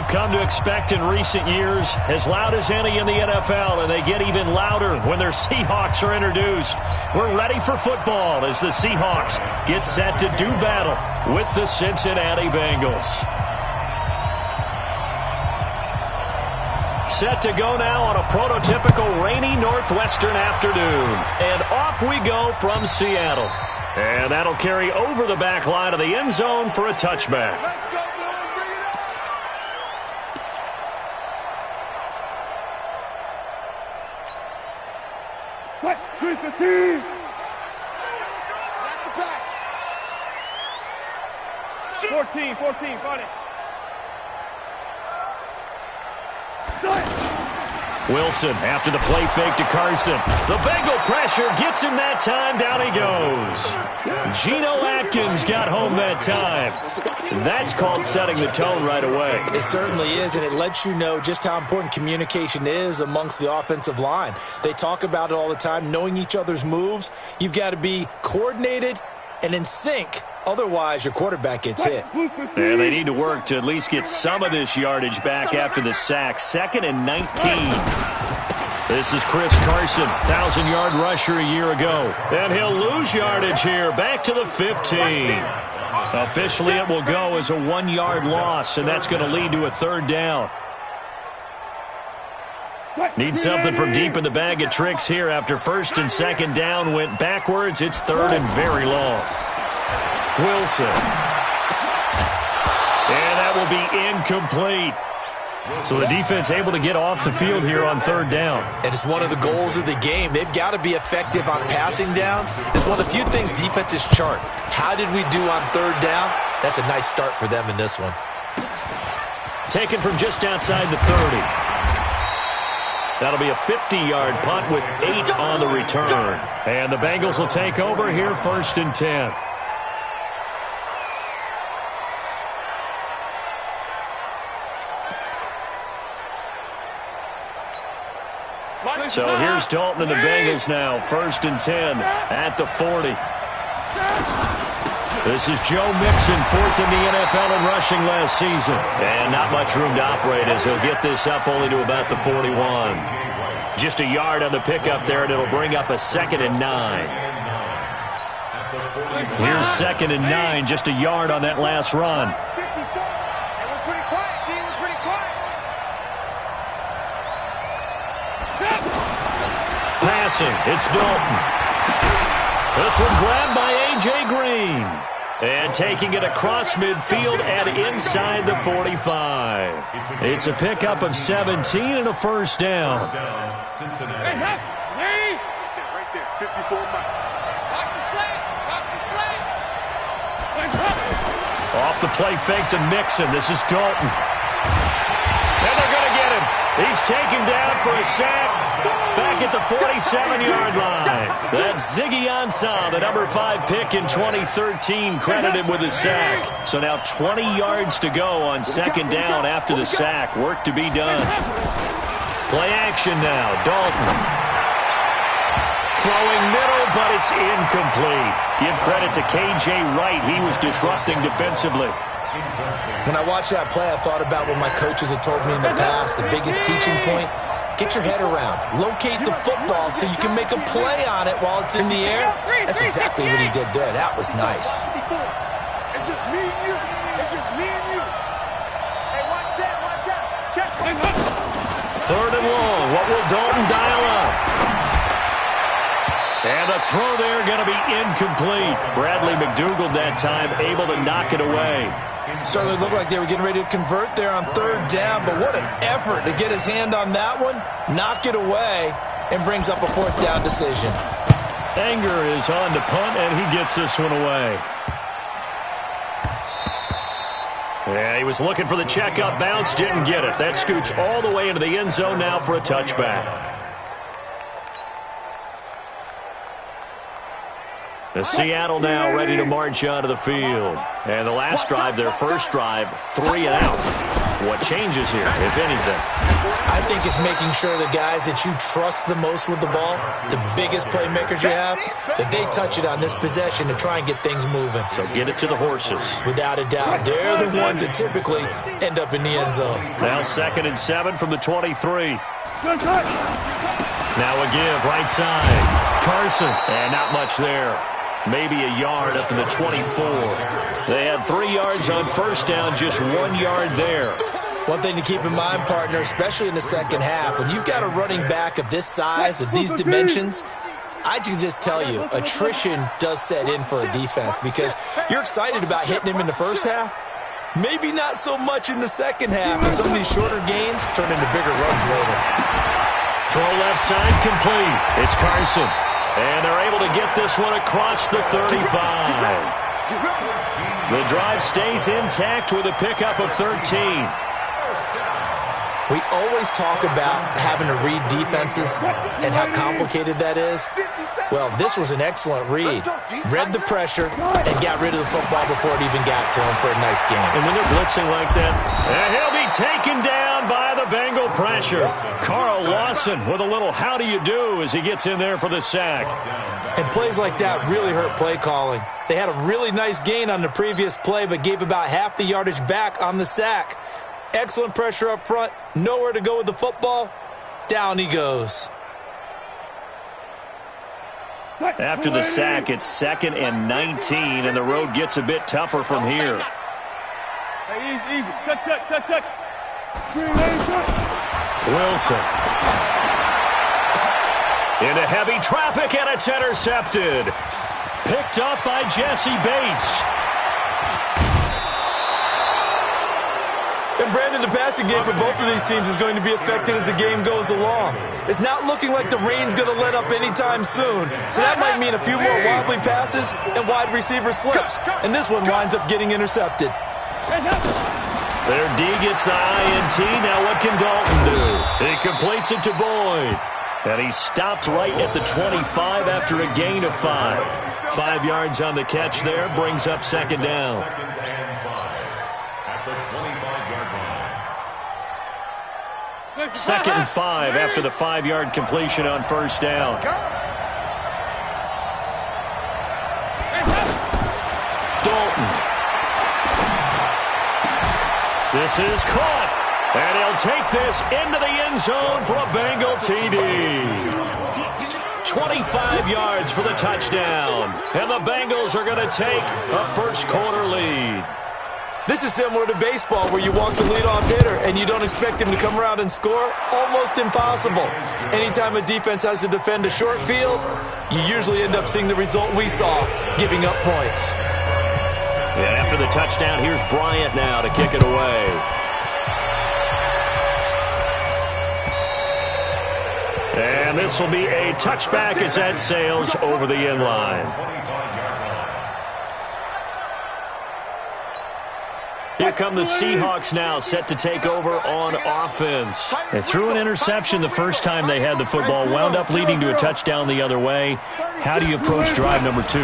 we've come to expect in recent years, as loud as any in the NFL, and they get even louder when their Seahawks are introduced. We're ready for football as the Seahawks get set to do battle with the Cincinnati Bengals. Set to go now on a prototypical rainy northwestern afternoon. And off we go from Seattle. And that'll carry over the back line of the end zone for a touchback. Let's go, boys. Bring it up. What? 315. That's the pass. 14, 40. Wilson after the play fake to Carson. The Bengal pressure gets him that time. Down he goes. Geno Atkins got home that time. That's called setting the tone right away. It certainly is, and it lets you know just how important communication is amongst the offensive line. They talk about it all the time, knowing each other's moves. You've got to be coordinated and in sync. Otherwise, your quarterback gets hit. And they need to work to at least get some of this yardage back after the sack. 2nd and 19. This is Chris Carson, 1,000-yard rusher a year ago. And he'll lose yardage here, back to the 15. Officially, it will go as a 1-yard loss, and that's going to lead to a 3rd down. Need something from deep in the bag of tricks here after 1st and 2nd down went backwards. It's 3rd and very long. Wilson. And that will be incomplete. So the defense able to get off the field here on 3rd down. And it's one of the goals of the game. They've got to be effective on passing downs. It's one of the few things defenses chart. How did we do on 3rd down? That's a nice start for them in this one. Taken from just outside the 30. That'll be a 50-yard punt with 8 on the return. And the Bengals will take over here 1st and 10. So here's Dalton and the Bengals now. 1st and 10 at the 40. This is Joe Mixon, 4th in the NFL in rushing last season. And not much room to operate as he'll get this up only to about the 41. Just a yard on the pickup there, and it'll bring up a 2nd and 9. Here's 2nd and 9, just a yard on that last run. Passing, it's Dalton. This one grabbed by A.J. Green. And taking it across midfield and inside the 45. It's a pickup of 17 and a 1st down. Right there, 54 miles. Off the play fake to Mixon. This is Dalton. And they're going to get him. He's taken down for a sack. Back at the 47-yard line. That's Ziggy Ansah, the number 5 pick in 2013, credited with a sack. So now 20 yards to go on 2nd down after the sack. Work to be done. Play action now. Dalton. Throwing middle, but it's incomplete. Give credit to K.J. Wright. He was disrupting defensively. When I watched that play, I thought about what my coaches had told me in the past. The biggest teaching point, get your head around. Locate the football so you can make a play on it while it's in the air. That's exactly what he did there. That was nice. It's just me and you. It's just me and you. Hey, watch out. Check. 3rd and long. What will Dalton dial up? And the throw there going to be incomplete. Bradley McDougald that time able to knock it away. Certainly looked like they were getting ready to convert there on 3rd down, but what an effort to get his hand on that one, knock it away, and brings up a 4th down decision. Anger is on to punt, and he gets this one away. Yeah, he was looking for the checkup bounce, didn't get it. That scoots all the way into the end zone now for a touchback. The Seattle now ready to march onto the field. And the last drive, their first drive, 3 and out. What changes here, if anything? I think it's making sure the guys that you trust the most with the ball, the biggest playmakers you have, that they touch it on this possession to try and get things moving. So get it to the horses. Without a doubt. They're the ones that typically end up in the end zone. Now 2nd and 7 from the 23. Now a give, right side. Carson, and not much there. Maybe a yard up to the 24. They had 3 yards on first down, just 1 yard there. One thing to keep in mind, partner, especially in the second half, when you've got a running back of this size, of these dimensions, I can just tell you, attrition does set in for a defense because you're excited about hitting him in the first half. Maybe not so much in the second half, and some of these shorter gains turn into bigger runs later. Throw left side complete. It's Carson. And they're able to get this one across the 35. The drive stays intact with a pickup of 13. We always talk about having to read defenses and how complicated that is. Well, this was an excellent read. Read the pressure and got rid of the football before it even got to him for a nice game. And when they're blitzing like that, he'll be taken down by the Bengal pressure. Carl Lawson with a little how do you do as he gets in there for the sack. And plays like that really hurt play calling. They had a really nice gain on the previous play, but gave about half the yardage back on the sack. Excellent pressure up front. Nowhere to go with the football. Down he goes. After the sack, it's 2nd and 19, and the road gets a bit tougher from here. Hey, easy. Check. Wilson. Into heavy traffic, and it's intercepted. Picked up by Jesse Bates. And Brandon, the passing game for both of these teams is going to be affected as the game goes along. It's not looking like the rain's going to let up anytime soon. So that might mean a few more wobbly passes and wide receiver slips. And this one winds up getting intercepted. Their D gets the INT. Now what can Dalton do? He completes it to Boyd. And he stopped right at the 25 after a gain of 5. 5 yards on the catch there brings up 2nd down. Second and 5 after the 5-yard completion on first down. Dalton. This is caught. And he'll take this into the end zone for a Bengal TD. 25 yards for the touchdown. And the Bengals are going to take a first-quarter lead. This is similar to baseball where you walk the leadoff hitter and you don't expect him to come around and score. Almost impossible. Anytime a defense has to defend a short field, you usually end up seeing the result we saw, giving up points. And after the touchdown, here's Bryant now to kick it away. And this will be a touchback as that sails over the end line. Here come the Seahawks now, set to take over on offense. They threw an interception the first time they had the football, wound up leading to a touchdown the other way. How do you approach drive number 2?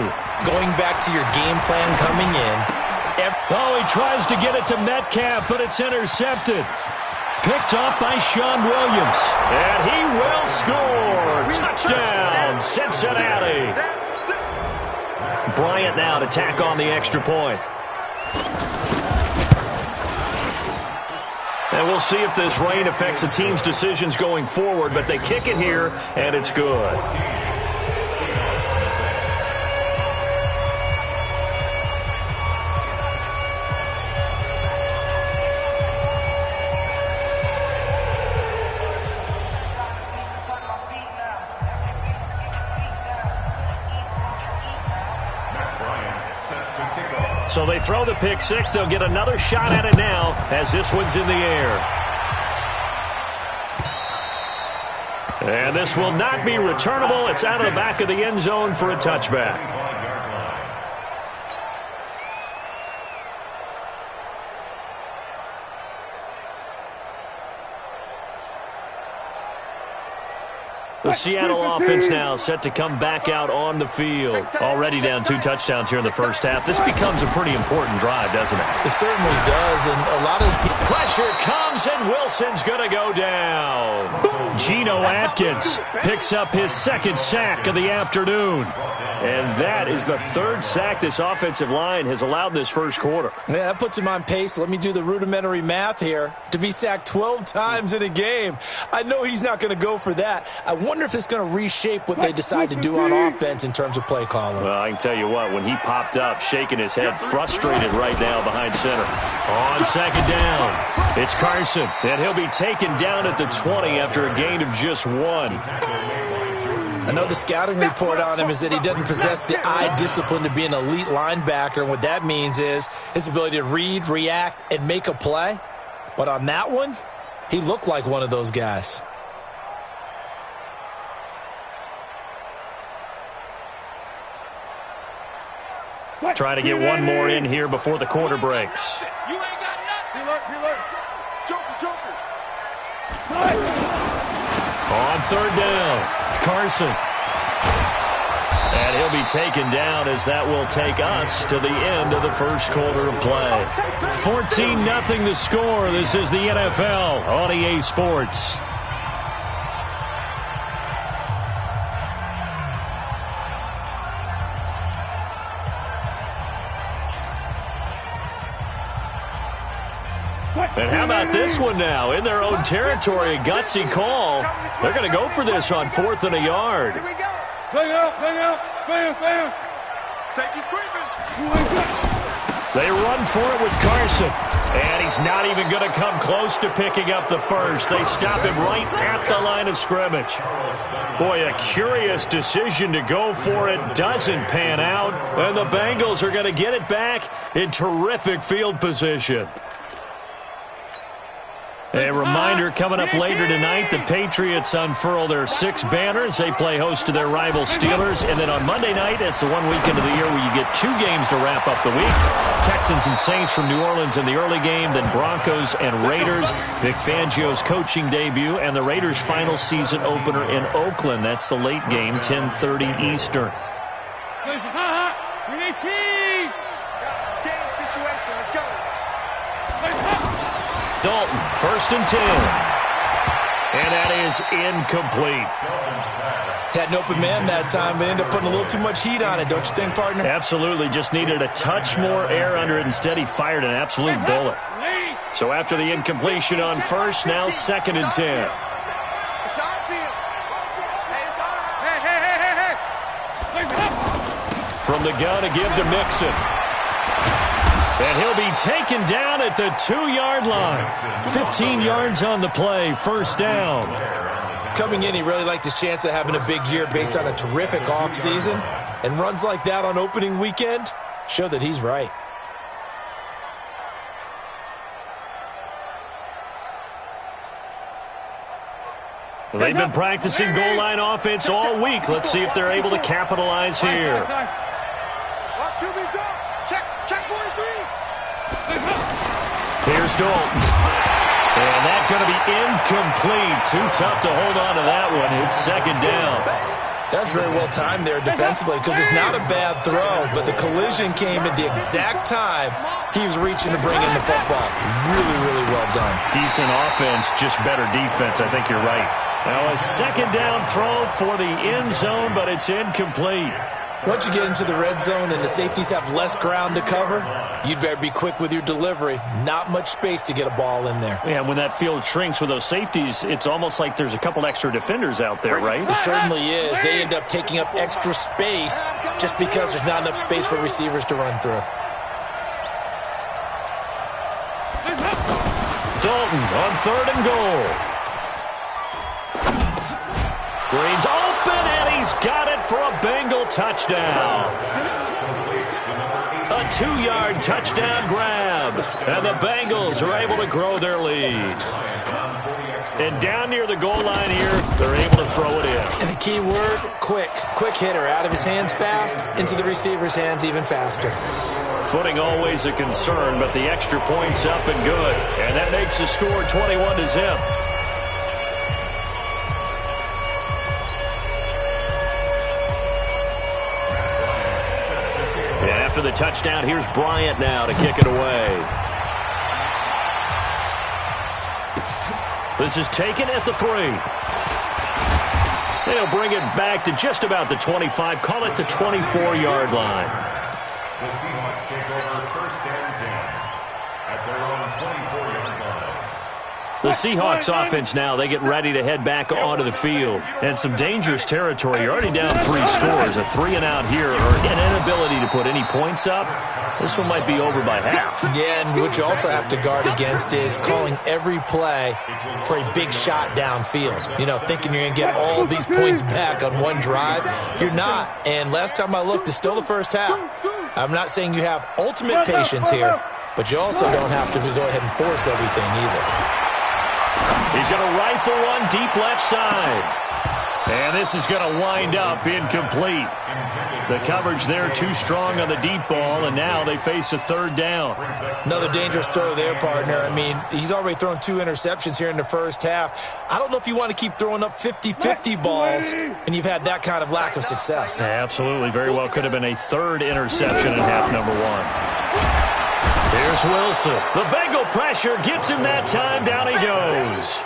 Going back to your game plan coming in. He tries to get it to Metcalf, but it's intercepted. Picked up by Sean Williams. And he will score. Touchdown, Cincinnati. Bryant now to tack on the extra point. And we'll see if this rain affects the team's decisions going forward, but they kick it here, and it's good. So they throw the pick six. They'll get another shot at it now as this one's in the air. And this will not be returnable. It's out of the back of the end zone for a touchback. The Seattle offense now set to come back out on the field. Already down 2 touchdowns here in the first half. This becomes a pretty important drive, doesn't it? It certainly does, and a lot of the team... Pressure comes, and Wilson's going to go down. Geno Atkins picks up his 2nd sack of the afternoon. And that is the 3rd sack this offensive line has allowed this first quarter. Yeah, that puts him on pace. Let me do the rudimentary math here. To be sacked 12 times in a game, I know he's not going to go for that. I wonder if it's going to reshape what they decide to do on offense in terms of play calling. Well, I can tell you what, when he popped up, shaking his head, frustrated right now behind center. On 2nd down, it's Carson, and he'll be taken down at the 20 after a gain of just 1. I know the scouting report on him is that he doesn't possess the eye discipline to be an elite linebacker, and what that means is his ability to read, react, and make a play. But on that one, he looked like one of those guys. Try to get one more in here before the quarter breaks. You ain't got nothing. Reload. Joker. On 3rd down. Carson. And he'll be taken down as that will take us to the end of the first quarter of play. 14-0 the score. This is the NFL on EA Sports. And how about this one now? In their own territory, a gutsy call. They're going to go for this on 4th and a yard. Here we go. Play out. Bam. Safety's creeping. They run for it with Carson. And he's not even going to come close to picking up the first. They stop him right at the line of scrimmage. Boy, a curious decision to go for it. Doesn't pan out. And the Bengals are going to get it back in terrific field position. A reminder coming up later tonight, the Patriots unfurl their 6 banners. They play host to their rival Steelers. And then on Monday night, it's the one weekend of the year where you get 2 games to wrap up the week. Texans and Saints from New Orleans in the early game, then Broncos and Raiders. Vic Fangio's coaching debut and the Raiders' final season opener in Oakland. That's the late game, 10:30 Eastern. Stand situation. Let's go. Dalton, 1st and 10. And that is incomplete. Had an open man that time, but ended up putting a little too much heat on it, don't you think, partner? Absolutely. Just needed a touch more air under it. Instead, he fired an absolute bullet. So after the incompletion on 1st, now 2nd and 10. It's our field. Hey, it's all right. Hey. From the gun to give to Mixon. And he'll be taken down at the 2-yard line. 15 yards on the play, 1st down. Coming in, he really liked his chance of having a big year based on a terrific offseason. And runs like that on opening weekend show that he's right. They've been practicing goal line offense all week. Let's see if they're able to capitalize here. Check 43. Here's Dalton. And that's going to be incomplete. Too tough to hold on to that one. It's 2nd down. That's very well timed there defensively because it's not a bad throw, but the collision came at the exact time he was reaching to bring in the football. Really, really well done. Decent offense, just better defense. I think you're right. Now a 2nd down throw for the end zone, but it's incomplete. Once you get into the red zone and the safeties have less ground to cover, you'd better be quick with your delivery. Not much space to get a ball in there. Yeah, when that field shrinks with those safeties, it's almost like there's a couple extra defenders out there, right? It certainly is. They end up taking up extra space just because there's not enough space for receivers to run through. Dalton on 3rd and goal. Green's open, and he's got it for a Bengal touchdown. A 2-yard touchdown grab, and the Bengals are able to grow their lead. And down near the goal line here, they're able to throw it in. And the key word, quick. Quick hitter, out of his hands fast, into the receiver's hands even faster. Footing always a concern, but the extra point's up and good. And that makes the score 21-0. After the touchdown, here's Bryant now to kick it away. This is taken at the 3. They'll bring it back to just about the 25. Call it the 24-yard line. The Seahawks take over first and 10 at their own 24-yard line. The Seahawks offense now, they get ready to head back onto the field. And some dangerous territory. You're already down 3 scores. A 3-and-out here or an inability to put any points up. This one might be over by half. Yeah, and what you also have to guard against is calling every play for a big shot downfield. You know, thinking you're going to get all these points back on one drive. You're not. And last time I looked, it's still the first half. I'm not saying you have ultimate patience here, but you also don't have to go ahead and force everything either. He's going to rifle one deep left side. And this is going to wind up incomplete. The coverage there too strong on the deep ball, and now they face a 3rd down. Another dangerous throw there, partner. I mean, he's already thrown 2 interceptions here in the first half. I don't know if you want to keep throwing up 50-50 balls, and you've had that kind of lack of success. Yeah, absolutely. Very well could have been a 3rd interception in half number 1. Here's Wilson. The Bengal pressure gets him that time. Down he goes.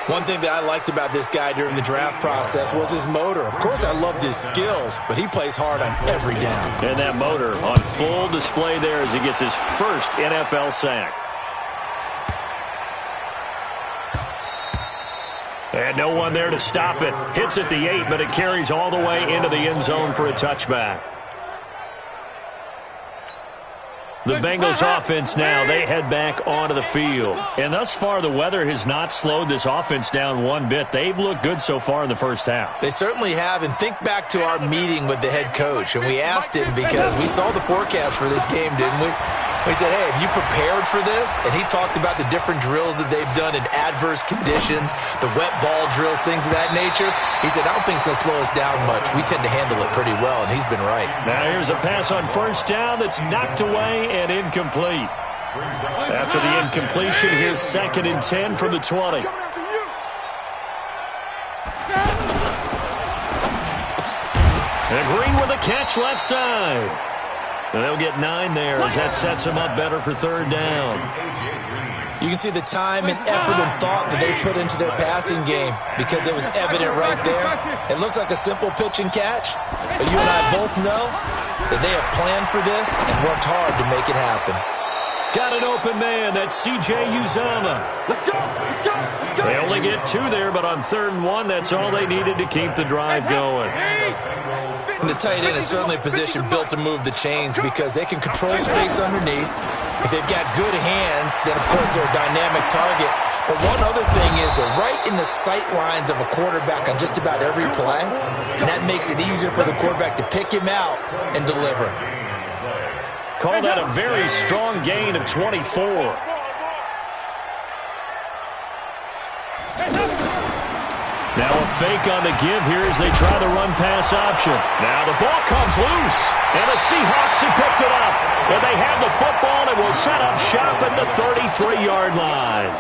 One thing that I liked about this guy during the draft process was his motor. Of course, I loved his skills, but he plays hard on every down. And that motor on full display there as he gets his first NFL sack. And no one there to stop it. Hits at the 8, but it carries all the way into the end zone for a touchback. The Bengals offense now, they head back onto the field. And thus far, the weather has not slowed this offense down one bit. They've looked good so far in the first half. They certainly have. And think back to our meeting with the head coach. And we asked him because we saw the forecast for this game, didn't we? We said, hey, have you prepared for this? And he talked about the different drills that they've done in adverse conditions, the wet ball drills, things of that nature. He said, I don't think it's going to slow us down much. We tend to handle it pretty well, and he's been right. Now here's a pass on first down that's knocked away and incomplete. After the incompletion, here's 2nd and 10 from the 20. And Green with a catch left side. And they'll get 9 there as that sets them up better for 3rd down. You can see the time and effort and thought that they put into their passing game because it was evident right there. It looks like a simple pitch and catch, but you and I both know that they have planned for this and worked hard to make it happen. Got an open man. That's C.J. Uzama. They only get 2 there, but on 3rd and 1, that's all they needed to keep the drive going. And the tight end is certainly a position built to move the chains because they can control space underneath. If they've got good hands, then, of course, they're a dynamic target. But one other thing is they're right in the sight lines of a quarterback on just about every play, and that makes it easier for the quarterback to pick him out and deliver. Call that a very strong gain of 24. Now a fake on the give here as they try the run-pass option. Now the ball comes loose, and the Seahawks have picked it up. And they have the football and will set up shop at the 33-yard line.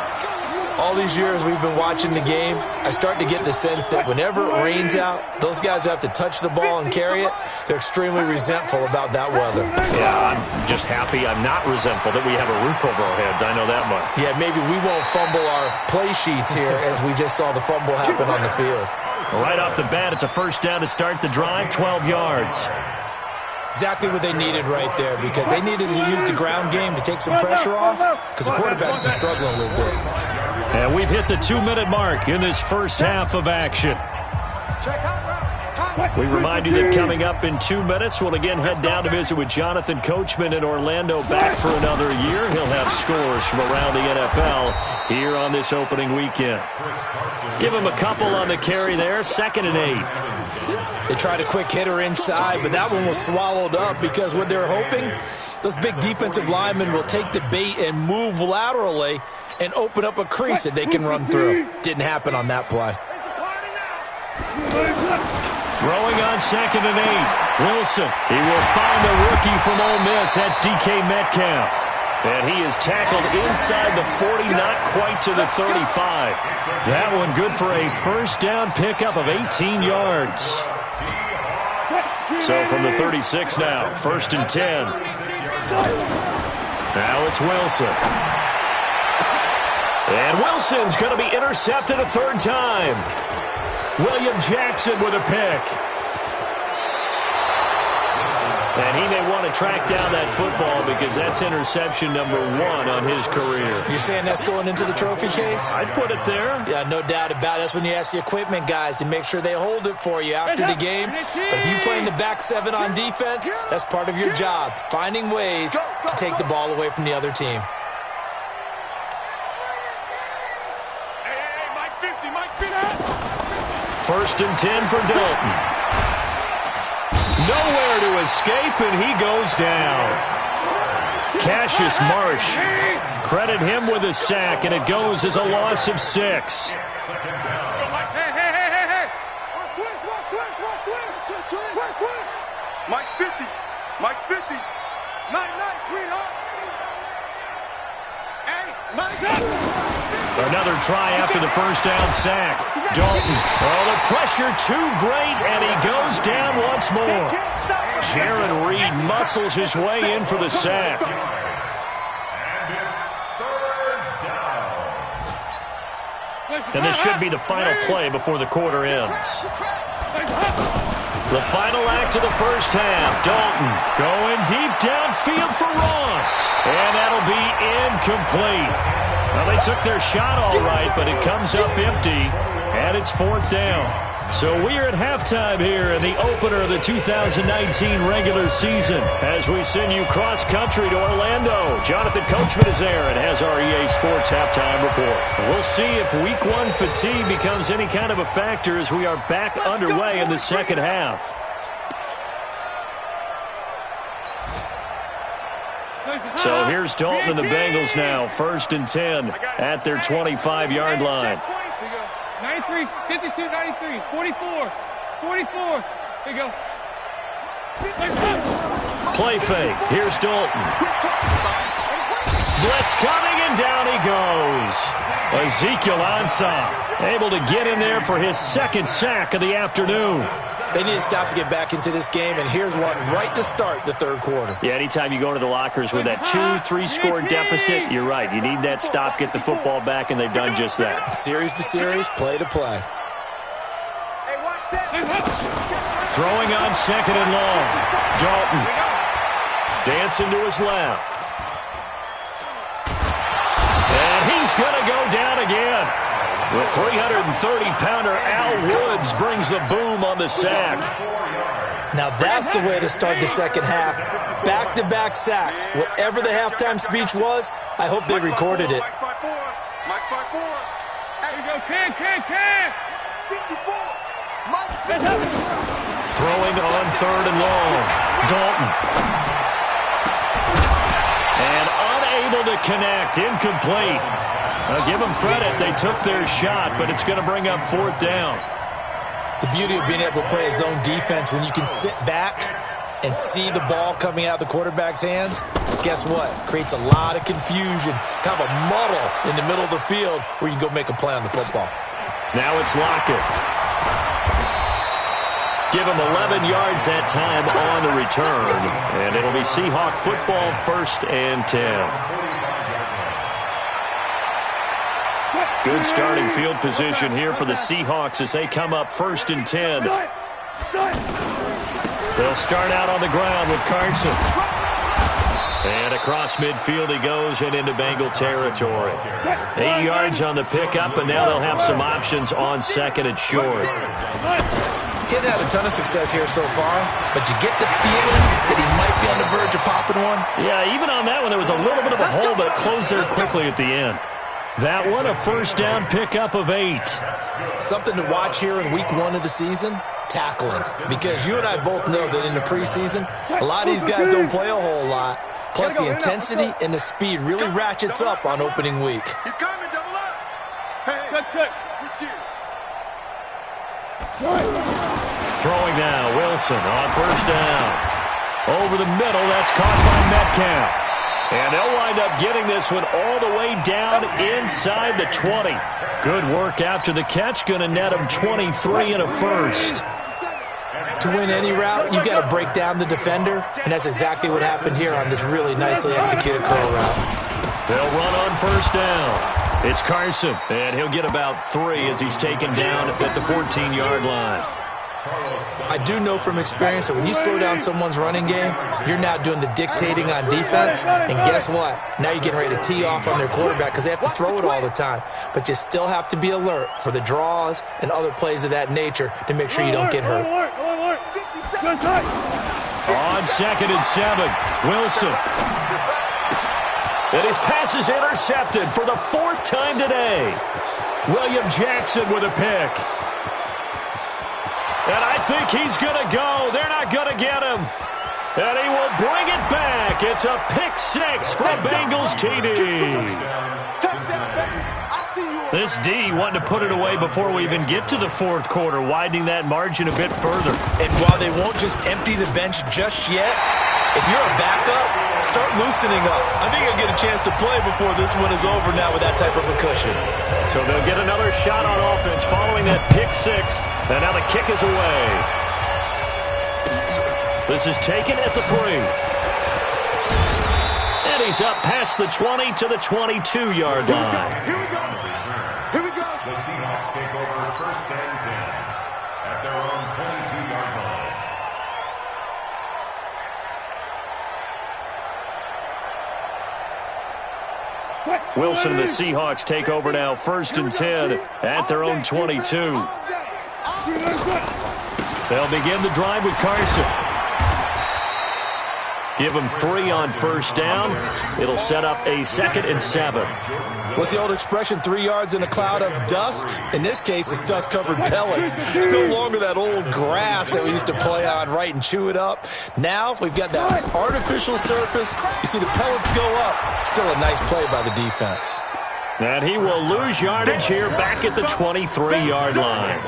All these years we've been watching the game, I start to get the sense that whenever it rains out, those guys who have to touch the ball and carry it, they're extremely resentful about that weather. Yeah, I'm just happy I'm not resentful that we have a roof over our heads. I know that much. Yeah, maybe we won't fumble our play sheets here as we just saw the fumble happen on the field. Right off the bat, it's a first down to start the drive, 12 yards. Exactly what they needed right there because they needed to use the ground game to take some pressure off because the quarterback's been struggling a little bit. And we've hit the 2-minute mark in this first half of action. We remind you that coming up in 2 minutes, we'll again head down to visit with Jonathan Coachman in Orlando, back for another year. He'll have scores from around the NFL here on this opening weekend. Give him a couple on the carry there, 2nd and 8. They tried a quick hitter inside, but that one was swallowed up because what they're hoping, those big defensive linemen will take the bait and move laterally and open up a crease that they can run through. Didn't happen on that play. Throwing on 2nd and 8. Wilson, he will find the rookie from Ole Miss. That's DK Metcalf. And he is tackled inside the 40, not quite to the 35. That one good for a first down pickup of 18 yards. So from the 36 now, 1st and 10. Now it's Wilson. And Wilson's going to be intercepted a 3rd time. William Jackson with a pick. And he may want to track down that football because that's interception number 1 on his career. You're saying that's going into the trophy case? I'd put it there. Yeah, no doubt about it. That's when you ask the equipment guys to make sure they hold it for you after the game. But if you play in the back 7 on defense, that's part of your job, finding ways to take the ball away from the other team. Hey, Mike 50, Mike 50. 1st and 10 for Dalton. Nowhere to escape, and he goes down. Cassius Marsh, credit him with a sack, and it goes as a loss of 6. Hey. Twist. Mike's 50. Mike's 50. Night, sweetheart. Hey, Mike. Another try after the 1st down sack. Dalton. Oh, the pressure too great, and he goes down once more. Jaron Reed muscles his way in for the sack. And it's 3rd down. And this should be the final play before the quarter ends. The final act of the 1st half. Dalton going deep downfield for Ross. And that'll be incomplete. Well, they took their shot all right, but it comes up empty, and it's 4th down. So we are at halftime here in the opener of the 2019 regular season as we send you cross-country to Orlando. Jonathan Coachman is there and has our EA Sports halftime report. We'll see if Week 1 fatigue becomes any kind of a factor as we are back underway in the 2nd half. So here's Dalton and the Bengals now, 1st and 10 at their 25-yard line. 93, 52, 93, 44. There you go. Play fake. Here's Dalton. Blitz coming, and down he goes. Ezekiel Ansah able to get in there for his 2nd sack of the afternoon. They need to stop to get back into this game, and here's one right to start the 3rd quarter. Yeah, anytime you go into the lockers with that 2-3 score deficit, you're right. You need that stop, get the football back, and they've done just that. Series to series, play to play. Throwing on 2nd and long. Dalton dancing to his left. And he's going to go down again. The 330-pounder Al Woods brings the boom on the sack. Now that's the way to start the 2nd half. Back-to-back sacks. Whatever the halftime speech was, I hope they recorded it. Mike 5-4. Mike 5-4. There you go, can. 54. Mike 50. Throwing on 3rd and long. Dalton. And unable to connect. Incomplete. I'll give them credit. They took their shot, but it's going to bring up 4th down. The beauty of being able to play a zone defense when you can sit back and see the ball coming out of the quarterback's hands, guess what? Creates a lot of confusion, kind of a muddle in the middle of the field where you can go make a play on the football. Now it's Lockett. Give him 11 yards that time on the return. And it'll be Seahawk football, 1st and 10. Good starting field position here for the Seahawks as they come up 1st and 10. They'll start out on the ground with Carson. And across midfield he goes and into Bengal territory. 8 yards on the pickup, and now they'll have some options on 2nd and short. He's had a ton of success here so far, but you get the feeling that he might be on the verge of popping one. Yeah, even on that one, there was a little bit of a hole, but it closed there quickly at the end. That one, a 1st down pickup of 8. Something to watch here in week 1 of the season, tackling. Because you and I both know that in the preseason, a lot of these guys don't play a whole lot. Plus, the intensity and the speed really ratchets up on opening week. He's coming, double up. Hey, switch gears. Throwing now, Wilson on 1st down. Over the middle, that's caught by Metcalf. And they'll wind up getting this one all the way down inside the 20. Good work after the catch. Going to net them 23 and a 1st. To win any route, you've got to break down the defender, and that's exactly what happened here on this really nicely executed curl route. They'll run on first down. It's Carson, and he'll get about 3 as he's taken down at the 14-yard line. I do know from experience that when you slow down someone's running game, you're now doing the dictating on defense, and guess what? Now you're getting ready to tee off on their quarterback because they have to throw it all the time. But you still have to be alert for the draws and other plays of that nature to make sure you don't get hurt. On 2nd and 7, Wilson. And his pass is intercepted for the 4th time today. William Jackson with a pick. And I think he's going to go. They're not going to get him. And he will bring it back. It's a pick 6 for Bengals TD. This D wanting to put it away before we even get to the 4th quarter, widening that margin a bit further. And while they won't just empty the bench just yet, if you're a backup, start loosening up. I think you'll get a chance to play before this one is over now with that type of a cushion. So they'll get another shot on offense following that pick 6. And now the kick is away. This is taken at the 3. And he's up past the 20 to the 22-yard line. Here we go. Here we go. The Seahawks take over 1st and 10 at their own 22-yard line. Wilson and the Seahawks take over now 1st and 10 at their own 22. They'll begin the drive with Carson. Give him 3 on 1st down. It'll set up a 2nd and 7. What's the old expression, 3 yards in a cloud of dust? In this case, it's dust-covered pellets. It's no longer that old grass that we used to play on, right, and chew it up. Now we've got that artificial surface. You see the pellets go up. Still a nice play by the defense. And he will lose yardage here back at the 23-yard line.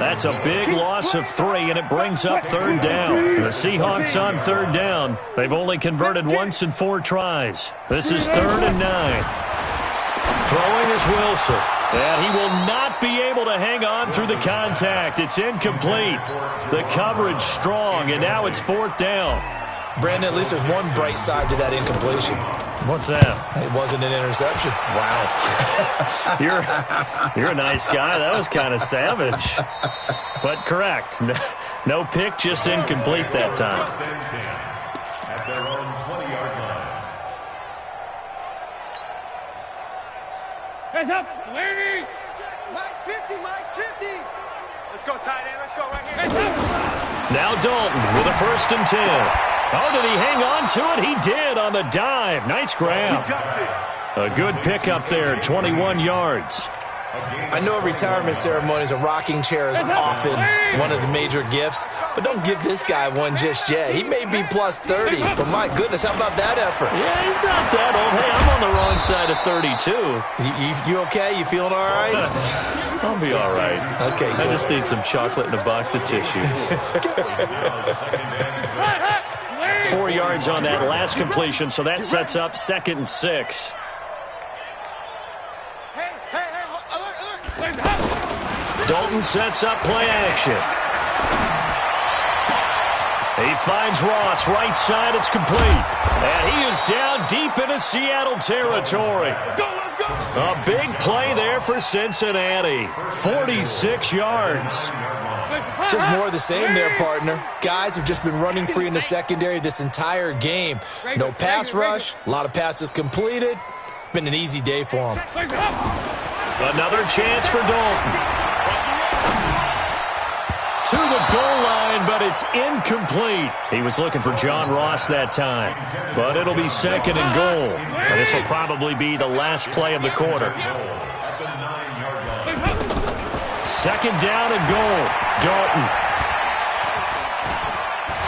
That's a big loss of 3, and it brings up 3rd down. The Seahawks on 3rd down. They've only converted once in 4 tries. This is 3rd and 9. Throwing is Wilson. And he will not be able to hang on through the contact. It's incomplete. The coverage strong, and now it's 4th down. Brandon, at least there's one bright side to that incompletion. What's that? It wasn't an interception. Wow. You're a nice guy. That was kind of savage. But correct. No pick, just incomplete that time. At their own 20-yard line. Hands up, lady. Mike 50, Mike 50. Let's go, tight end. Let's go right here. Hands up. Now Dalton with a 1st and 10. Oh, did he hang on to it? He did on the dive. Nice grab. A good pickup there, 21 yards. I know a retirement ceremony is a rocking chair is often one of the major gifts, but don't give this guy one just yet. He may be plus 30, but my goodness, how about that effort? Yeah, he's not that old. Hey, I'm on the wrong side of 32. You okay? You feeling all right? I'll be all right. Okay, good. I just need some chocolate and a box of tissues. 4 yards on that last completion, so that sets up 2nd and 6. Dalton sets up play action. He finds Ross, right side, it's complete. And he is down deep into Seattle territory. A big play there for Cincinnati. 46 yards. Just more of the same there, partner. Guys have just been running free in the secondary this entire game. No pass rush, a lot of passes completed. Been an easy day for them. Another chance for Dalton. To the goal line, but it's incomplete. He was looking for John Ross that time, but it'll be 2nd and goal. And this will probably be the last play of the quarter. 2nd down and goal. Dalton.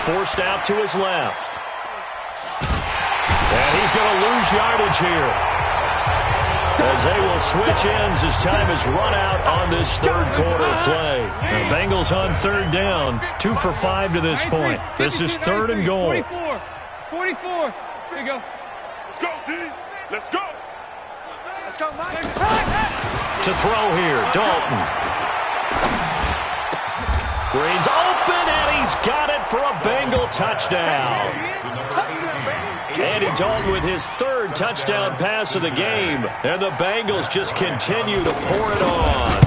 Forced out to his left. And he's going to lose yardage here, as they will switch ends as time is run out on this 3rd quarter of play. The Bengals on 3rd down, 2 for 5 to this point. This is 3rd and goal. 44. There you go. Let's go, D. Let's go. Let's go, Mike. To throw here, Dalton. Green's open, and he's got it for a Bengal touchdown. Andy Dalton with his third touchdown pass of the game. And the Bengals just continue to pour it on.